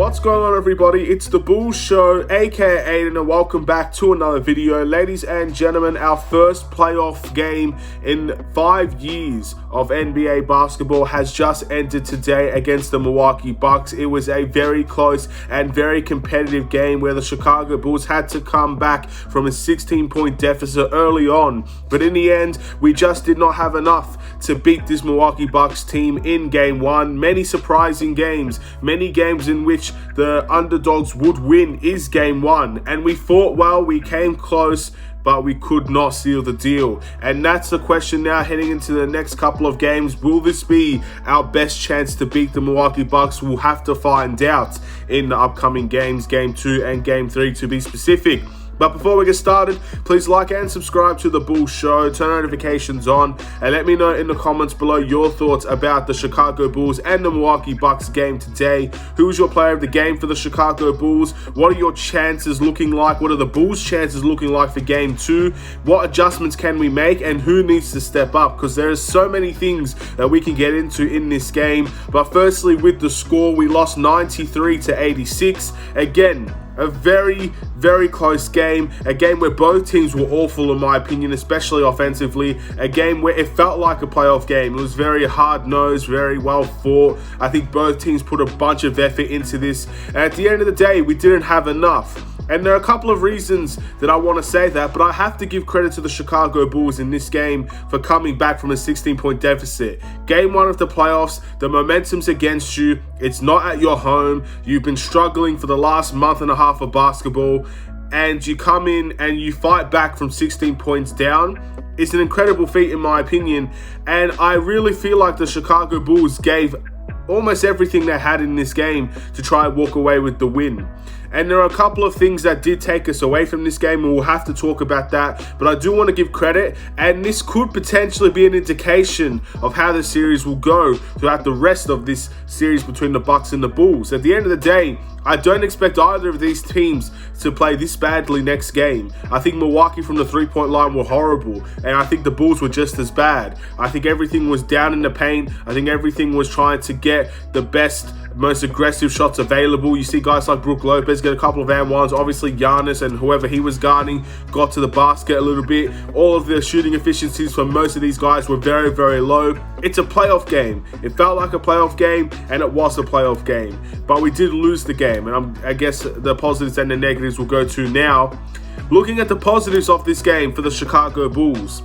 What's going on, everybody? It's the Bulls Show, aka Aidan, and welcome back to another video. Ladies and gentlemen, our first playoff game in 5 years of NBA basketball has just ended today against the Milwaukee Bucks. It was a very close and very competitive game where the Chicago Bulls had to come back from a 16-point deficit early on, but in the end, we just did not have enough to beat this Milwaukee Bucks team in game one. Many surprising games, many games in which the underdogs would win is game one, and we fought well, we came close, but we could not seal the deal. And that's the question now heading into the next couple of games. Will this be our best chance to beat the Milwaukee Bucks? We'll have to find out in the upcoming games, game 2 and game 3 to be specific. But before we get started, please like and subscribe to the Bulls Show, turn notifications on, and let me know in the comments below your thoughts about the Chicago Bulls and the Milwaukee Bucks game today. Who's your player of the game for the Chicago Bulls? What are your chances looking like? What are the Bulls' chances looking like for game 2? What adjustments can we make, and who needs to step up? Because there are so many things that we can get into in this game. But firstly, with the score, we lost 93-86. Again, a very, very close game. A game where both teams were awful, in my opinion, especially offensively. A game where it felt like a playoff game. It was very hard-nosed, very well fought. I think both teams put a bunch of effort into this. And at the end of the day, we didn't have enough. And there are a couple of reasons that I want to say that, but I have to give credit to the Chicago Bulls in this game for coming back from a 16-point deficit. Game 1 of the playoffs, the momentum's against you. It's not at your home. You've been struggling for the last month and a half of basketball, and you come in and you fight back from 16 points down. It's an incredible feat, in my opinion, and I really feel like the Chicago Bulls gave almost everything they had in this game to try and walk away with the win. And there are a couple of things that did take us away from this game, and we'll have to talk about that. But I do want to give credit, and this could potentially be an indication of how the series will go throughout the rest of this series between the Bucks and the Bulls. At the end of the day, I don't expect either of these teams to play this badly next game. I think Milwaukee from the three-point line were horrible, and I think the Bulls were just as bad. I think everything was down in the paint. I think everything was trying to get the best, most aggressive shots available. You see guys like Brook Lopez get a couple of and ones. Obviously, Giannis and whoever he was guarding got to the basket a little bit. All of the shooting efficiencies for most of these guys were very, very low. It's a playoff game. It felt like a playoff game, and it was a playoff game. But we did lose the game, and I guess the positives and the negatives will go to now. Looking at the positives of this game for the Chicago Bulls,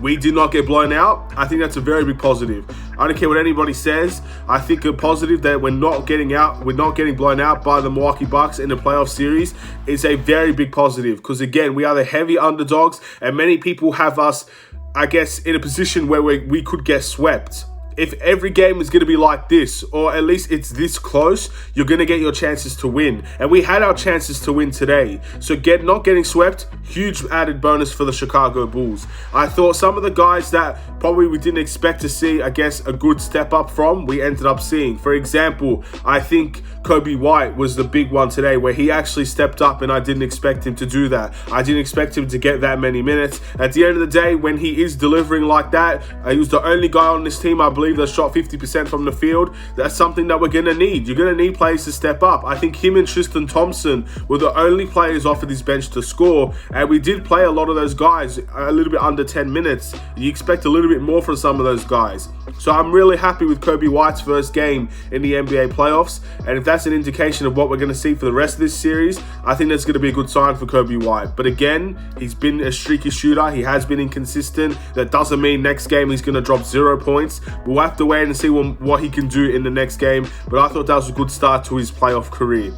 we did not get blown out. I think that's a very big positive. I don't care what anybody says. I think a positive that we're not getting blown out by the Milwaukee Bucks in the playoff series is a very big positive, because again, we are the heavy underdogs, and many people have us, I guess, in a position where we could get swept. If every game is going to be like this, or at least it's this close, you're going to get your chances to win. And we had our chances to win today. So not getting swept, huge added bonus for the Chicago Bulls. I thought some of the guys that probably we didn't expect to see, I guess, a good step up from, we ended up seeing. For example, I think Coby White was the big one today, where he actually stepped up, and I didn't expect him to do that. I didn't expect him to get that many minutes. At the end of the day, when he is delivering like that, he was the only guy on this team, I believe, that shot 50% from the field. That's something that we're going to need. You're going to need players to step up. I think him and Tristan Thompson were the only players off of this bench to score, and we did play a lot of those guys a little bit under 10 minutes. You expect a little bit more from some of those guys. So I'm really happy with Coby White's first game in the NBA playoffs, and if that's an indication of what we're going to see for the rest of this series, I think that's going to be a good sign for Coby White. But again, he's been a streaky shooter. He has been inconsistent. That doesn't mean next game he's going to drop 0 points. We'll have to wait and see what he can do in the next game, but I thought that was a good start to his playoff career.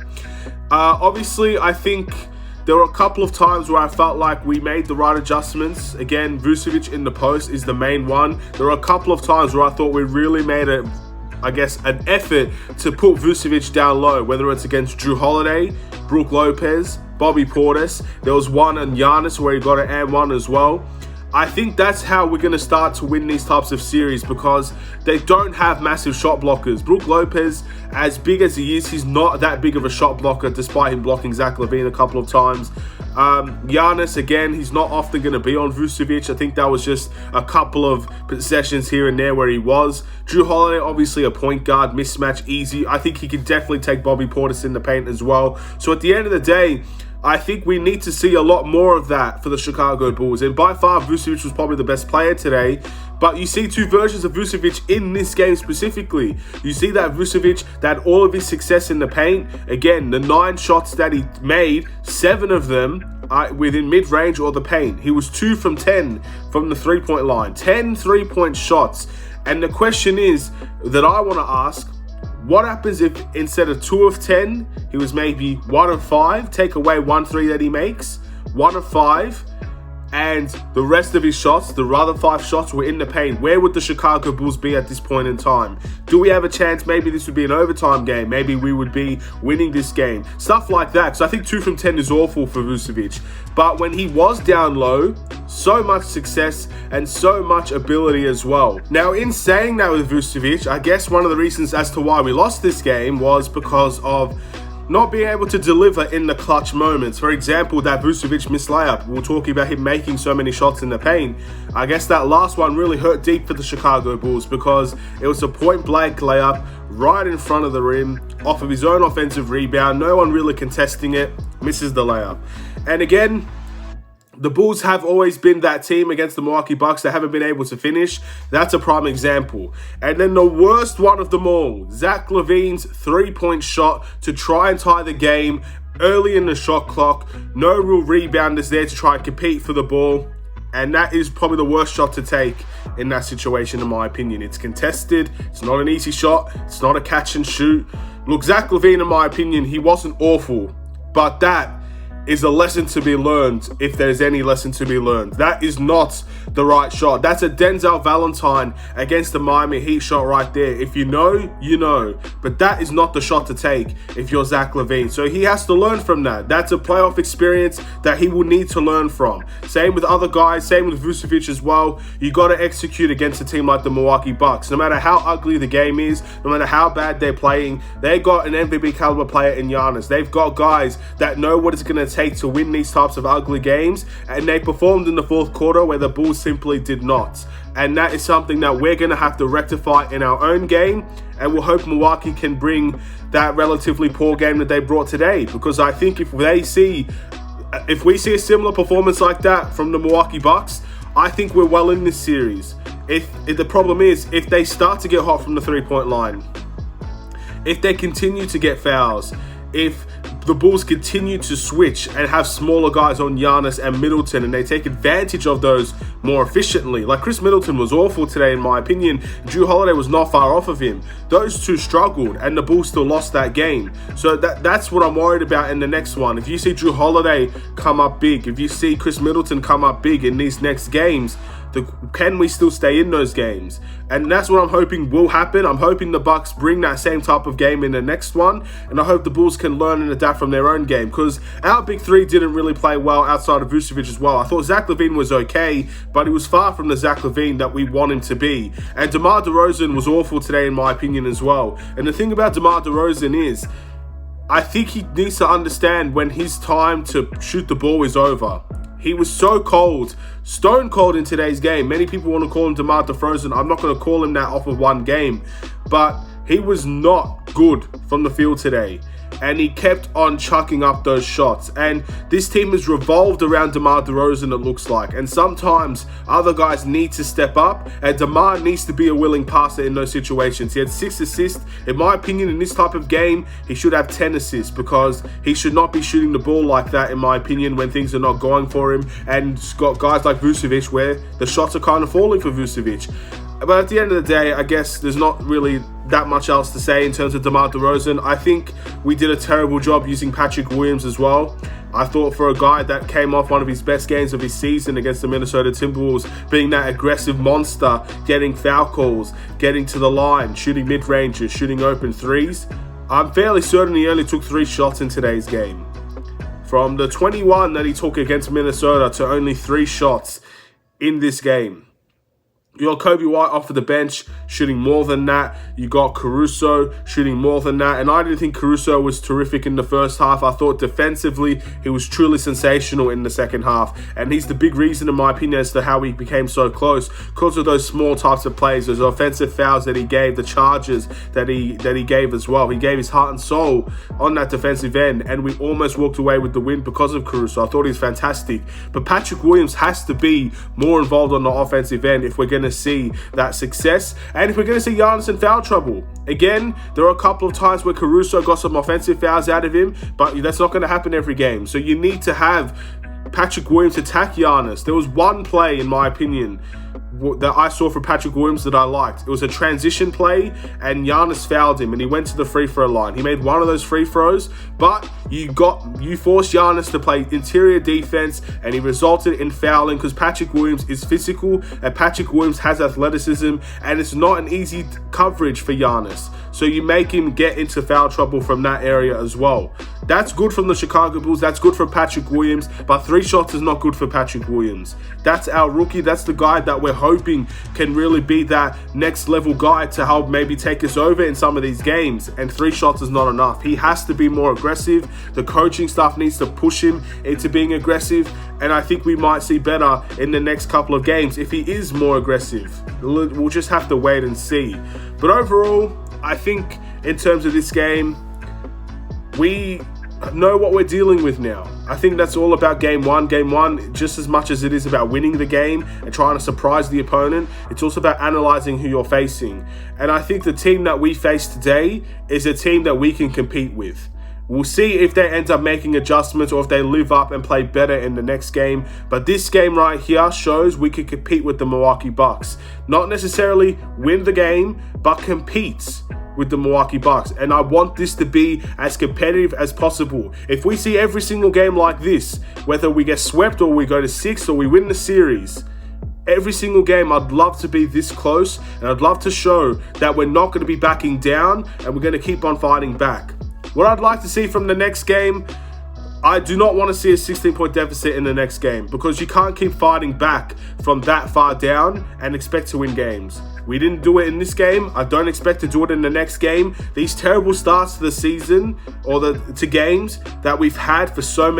Obviously, I think there were a couple of times where I felt like we made the right adjustments. Again, Vucevic in the post is the main one. There were a couple of times where I thought we really made an effort to put Vucevic down low, whether it's against Jrue Holiday, Brook Lopez, Bobby Portis. There was one on Giannis where he got an and one as well. I think that's how we're going to start to win these types of series, because they don't have massive shot blockers. Brook Lopez, as big as he is, he's not that big of a shot blocker, despite him blocking Zach LaVine a couple of times. Giannis, again, he's not often going to be on Vucevic. I think that was just a couple of possessions here and there where he was. Jrue Holiday, obviously a point guard, mismatch easy. I think he could definitely take Bobby Portis in the paint as well. So at the end of the day, I think we need to see a lot more of that for the Chicago Bulls. And by far, Vucevic was probably the best player today. But you see two versions of Vucevic in this game specifically. You see that Vucevic, that all of his success in the paint. Again, the 9 shots that he made, 7 of them within mid-range or the paint. He was 2 from 10 from the three-point line. 10 three-point shots. And the question is that I want to ask, what happens if instead of 2 of 10, he was maybe 1 of 5, take away 1 3 that he makes, 1 of 5, and the rest of his shots, the other 5 shots, were in the paint? Where would the Chicago Bulls be at this point in time? Do we have a chance? Maybe this would be an overtime game. Maybe we would be winning this game. Stuff like that. So I think 2 from 10 is awful for Vucevic. But when he was down low, so much success and so much ability as well. Now, in saying that with Vucevic, I guess one of the reasons as to why we lost this game was because of not being able to deliver in the clutch moments. For example, that Vucevic missed layup. We're talking about him making so many shots in the paint. I guess that last one really hurt deep for the Chicago Bulls because it was a point-blank layup right in front of the rim off of his own offensive rebound. No one really contesting it. Misses the layup. And again, the Bulls have always been that team against the Milwaukee Bucks that haven't been able to finish. That's a prime example. And then the worst one of them all, Zach LaVine's 3-point shot to try and tie the game early in the shot clock. No real rebounders there to try and compete for the ball. And that is probably the worst shot to take in that situation, in my opinion. It's contested. It's not an easy shot. It's not a catch and shoot. Look, Zach LaVine, in my opinion, he wasn't awful. But that is a lesson to be learned, if there's any lesson to be learned. That is not the right shot. That's a Denzel Valentine against the Miami Heat shot right there. If you know, you know. But that is not the shot to take if you're Zach LaVine. So he has to learn from that. That's a playoff experience that he will need to learn from. Same with other guys, same with Vucevic as well. You got to execute against a team like the Milwaukee Bucks. No matter how ugly the game is, no matter how bad they're playing, they got an MVP caliber player in Giannis. They've got guys that know what it's going to take to win these types of ugly games, and they performed in the fourth quarter where the Bulls simply did not. And that is something that we're going to have to rectify in our own game, and we'll hope Milwaukee can bring that relatively poor game that they brought today, because I think if we see a similar performance like that from the Milwaukee Bucks, I think we're well in this series. If the problem is, if they start to get hot from the 3-point line, if they continue to get fouls, if the Bulls continue to switch and have smaller guys on Giannis and Middleton, and they take advantage of those more efficiently. Like Chris Middleton was awful today, in my opinion. Jrue Holiday was not far off of him. Those two struggled, and the Bulls still lost that game. So that's what I'm worried about in the next one. If you see Jrue Holiday come up big, if you see Chris Middleton come up big in these next games, can we still stay in those games? And that's what I'm hoping will happen. I'm hoping the Bucks bring that same type of game in the next one, and I hope the Bulls can learn and adapt from their own game, because our big three didn't really play well outside of Vucevic as well. I thought Zach LaVine was okay, but he was far from the Zach LaVine that we want him to be. And Demar Derozan was awful today, in my opinion, as well. And the thing about Demar Derozan is, I think he needs to understand when his time to shoot the ball is over. He was so cold, stone cold in today's game. Many people want to call him Demar Derozan. I'm not going to call him that off of one game. But he was not good from the field today. And he kept on chucking up those shots. And this team is revolved around Demar Derozan, it looks like. And sometimes other guys need to step up, and Demar needs to be a willing passer in those situations. He had 6 assists. In my opinion, in this type of game, he should have 10 assists, because he should not be shooting the ball like that, in my opinion, when things are not going for him. And it's got guys like Vucevic where the shots are kind of falling for Vucevic. But at the end of the day, I guess there's not really that much else to say in terms of Demar Derozan. I think we did a terrible job using Patrick Williams as well. I thought for a guy that came off one of his best games of his season against the Minnesota Timberwolves, being that aggressive monster, getting foul calls, getting to the line, shooting mid-ranges, shooting open threes, I'm fairly certain he only took 3 shots in today's game. From the 21 that he took against Minnesota to only 3 shots in this game. You got Kobe White off of the bench shooting more than that. You got Caruso shooting more than that. And I didn't think Caruso was terrific in the first half. I thought defensively he was truly sensational in the second half. And he's the big reason, in my opinion, as to how he became so close. Because of those small types of plays, those offensive fouls that he gave, the charges that he gave as well. He gave his heart and soul on that defensive end. And we almost walked away with the win because of Caruso. I thought he was fantastic. But Patrick Williams has to be more involved on the offensive end if we're going to see that success, and if we're going to see Giannis in foul trouble. Again, there are a couple of times where Caruso got some offensive fouls out of him, but that's not going to happen every game. So you need to have Patrick Williams attack Giannis. There was one play, in my opinion, that I saw from Patrick Williams that I liked. It was a transition play, and Giannis fouled him, and he went to the free throw line. He made one of those free throws, but you forced Giannis to play interior defense, and he resulted in fouling because Patrick Williams is physical, and Patrick Williams has athleticism, and it's not an easy coverage for Giannis. So you make him get into foul trouble from that area as well. That's good from the Chicago Bulls. That's good for Patrick Williams, but 3 shots is not good for Patrick Williams. That's our rookie. That's the guy that we're hoping can really be that next level guy to help maybe take us over in some of these games. And 3 shots is not enough. He has to be more aggressive. The coaching staff needs to push him into being aggressive. And I think we might see better in the next couple of games if he is more aggressive. We'll just have to wait and see. But overall, I think in terms of this game, we know what we're dealing with now. I think that's all about game one. Game one, just as much as it is about winning the game and trying to surprise the opponent, it's also about analyzing who you're facing. And I think the team that we face today is a team that we can compete with. We'll see if they end up making adjustments or if they live up and play better in the next game. But this game right here shows we can compete with the Milwaukee Bucks. Not necessarily win the game, but compete with the Milwaukee Bucks. And I want this to be as competitive as possible. If we see every single game like this, whether we get swept or we go to 6 or we win the series, every single game, I'd love to be this close, and I'd love to show that we're not going to be backing down and we're going to keep on fighting back. What I'd like to see from the next game, I do not want to see a 16-point deficit in the next game, because you can't keep fighting back from that far down and expect to win games. We didn't do it in this game. I don't expect to do it in the next game. These terrible starts to the season or to games that we've had for so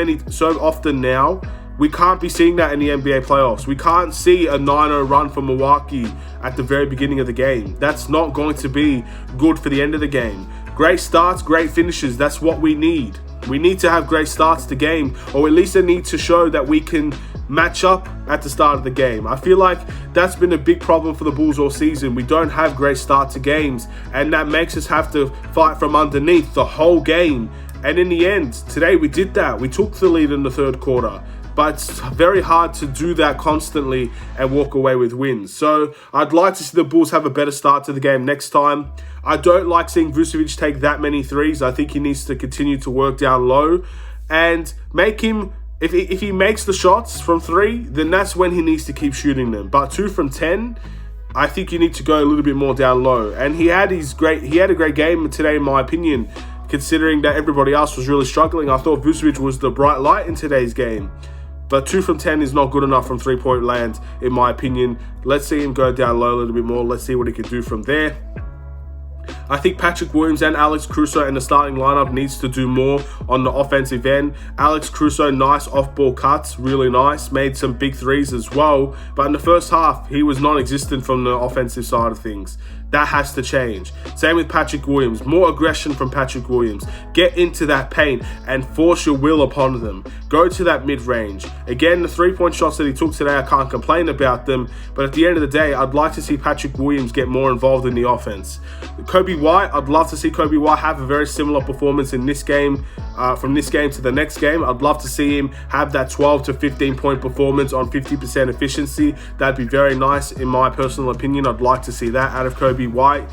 often now, we can't be seeing that in the NBA playoffs. We can't see a 9-0 run for Milwaukee at the very beginning of the game. That's not going to be good for the end of the game. Great starts, great finishes. That's what we need. We need to have great starts to game, or at least they need to show that we can match up at the start of the game. I feel like that's been a big problem for the Bulls all season. We don't have great start to games, and that makes us have to fight from underneath the whole game. And in the end, today we did that. We took the lead in the third quarter. But it's very hard to do that constantly and walk away with wins. So I'd like to see the Bulls have a better start to the game next time. I don't like seeing Vucevic take that many threes. I think he needs to continue to work down low and make him, if he makes the shots from 3, then that's when he needs to keep shooting them. But 2 from 10, I think you need to go a little bit more down low. And he had a great game today, in my opinion, considering that everybody else was really struggling. I thought Vucevic was the bright light in today's game. But 2 from 10 is not good enough from 3-point land, in my opinion. Let's see him go down low a little bit more. Let's see what he can do from there. I think Patrick Williams and Alex Caruso in the starting lineup needs to do more on the offensive end. Alex Caruso, nice off-ball cuts, really nice. Made some big threes as well. But in the first half, he was non-existent from the offensive side of things. That has to change. Same with Patrick Williams. More aggression from Patrick Williams. Get into that paint and force your will upon them. Go to that mid-range. Again, the 3-point shots that he took today, I can't complain about them. But at the end of the day, I'd like to see Patrick Williams get more involved in the offense. Kobe White, I'd love to see Kobe White have a very similar performance in this game. From this game to the next game, I'd love to see him have that 12 to 15-point performance on 50% efficiency. That'd be very nice, in my personal opinion. I'd like to see that out of Kobe White.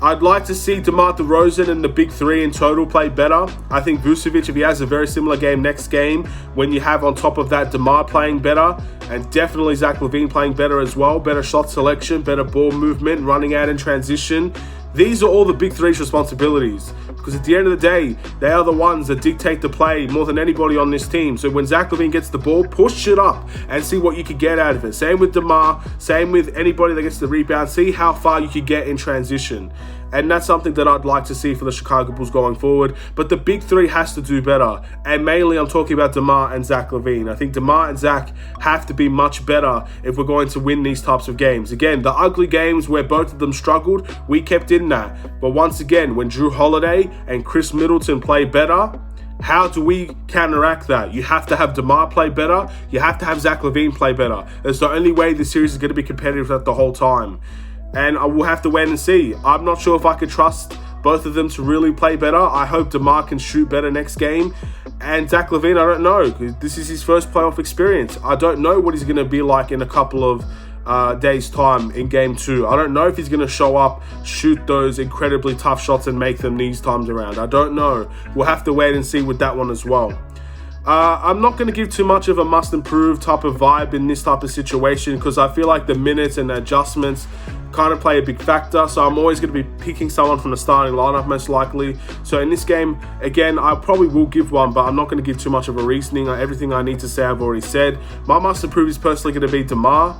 I'd like to see Demar Derozan and the big 3 in total play better. I think Vucevic, if he has a very similar game next game, when you have on top of that Demar playing better, and definitely Zach LaVine playing better as well, better shot selection, better ball movement, running out in transition. These are all the big 3's responsibilities. Because because at the end of the day, they are the ones that dictate the play more than anybody on this team. So when Zach LaVine gets the ball, push it up and see what you can get out of it. Same with Demar, same with anybody that gets the rebound. See how far you can get in transition. And that's something that I'd like to see for the Chicago Bulls going forward. But the big three has to do better. And mainly I'm talking about Demar and Zach LaVine. I think Demar and Zach have to be much better if we're going to win these types of games. Again, the ugly games where both of them struggled, we kept in that. But once again, when Drew Holiday and Chris Middleton play better, how do we counteract that? You have to have Demar play better. You have to have Zach LaVine play better. That's the only way this series is going to be competitive the whole time. And I will have to wait and see. I'm not sure if I could trust both of them to really play better. I hope Demar can shoot better next game. And Zach LaVine, I don't know. This is his first playoff experience. I don't know what he's going to be like in a couple of days' time in Game 2. I don't know if he's going to show up, shoot those incredibly tough shots and make them these times around. I don't know. We'll have to wait and see with that one as well. I'm not going to give too much of a must-improve type of vibe in this type of situation because I feel like the minutes and the adjustments kind of play a big factor. So I'm always going to be picking someone from the starting lineup most likely. So in this game, again, I probably will give one, but I'm not going to give too much of a reasoning. Everything I need to say I've already said. My must-improve is personally going to be Demar.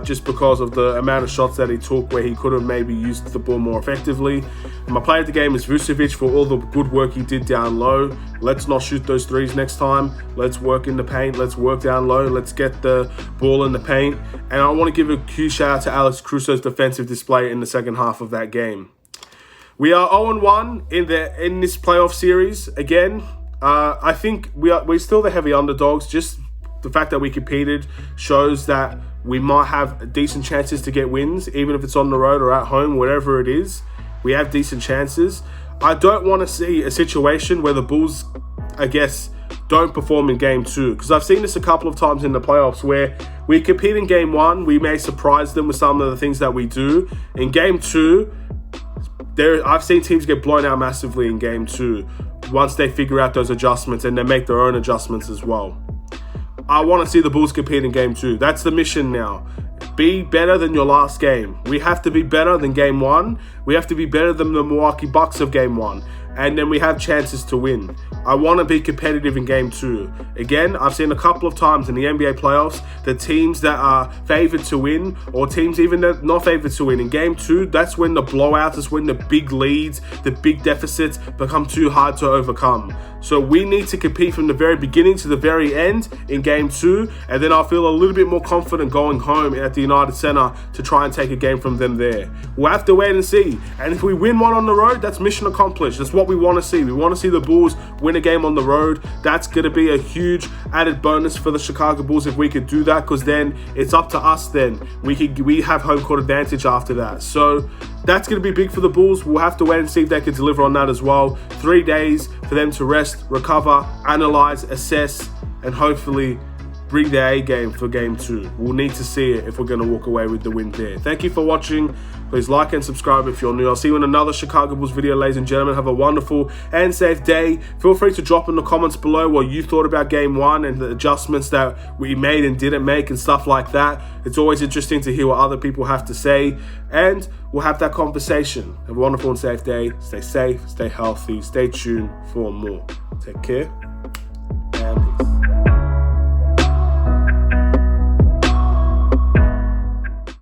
Just because of the amount of shots that he took where he could have maybe used the ball more effectively. My player of the game is Vucevic for all the good work he did down low. Let's not shoot those threes next time. Let's work in the paint. Let's work down low. Let's get the ball in the paint. And I want to give a huge shout out to Alex Caruso's defensive display in the second half of that game. We are 0-1 in this playoff series. Again, I think we're still the heavy underdogs. Just the fact that we competed shows that we might have decent chances to get wins, even if it's on the road or at home, whatever it is. We have decent chances. I don't want to see a situation where the Bulls, I guess, don't perform in Game 2. Because I've seen this a couple of times in the playoffs where we compete in Game 1, we may surprise them with some of the things that we do. In Game 2, I've seen teams get blown out massively in Game 2 once they figure out those adjustments and they make their own adjustments as well. I want to see the Bulls compete in Game 2. That's the mission now. Be better than your last game. We have to be better than Game 1. We have to be better than the Milwaukee Bucks of Game 1. And then we have chances to win. I want to be competitive in Game 2. Again, I've seen a couple of times in the NBA playoffs, the teams that are favored to win, or teams even that are not favored to win. In Game 2, that's when the blowouts, is when the big leads, the big deficits become too hard to overcome. So we need to compete from the very beginning to the very end in Game 2, and then I'll feel a little bit more confident going home at the United Center to try and take a game from them there. We'll have to wait and see. And if we win one on the road, that's mission accomplished. That's what we want to see. We want to see the Bulls win a game on the road. That's going to be a huge added bonus for the Chicago Bulls if we could do that, because then it's up to us then. We have home court advantage after that. So that's going to be big for the Bulls. We'll have to wait and see if they can deliver on that as well. 3 days for them to rest, recover, analyze, assess, and hopefully bring their A game for Game 2. We'll need to see it if we're going to walk away with the win there. Thank you for watching. Please like and subscribe if you're new. I'll see you in another Chicago Bulls video, ladies and gentlemen. Have a wonderful and safe day. Feel free to drop in the comments below what you thought about Game 1 and the adjustments that we made and didn't make and stuff like that. It's always interesting to hear what other people have to say, and we'll have that conversation. Have a wonderful and safe day. Stay safe, stay healthy, stay tuned for more. Take care.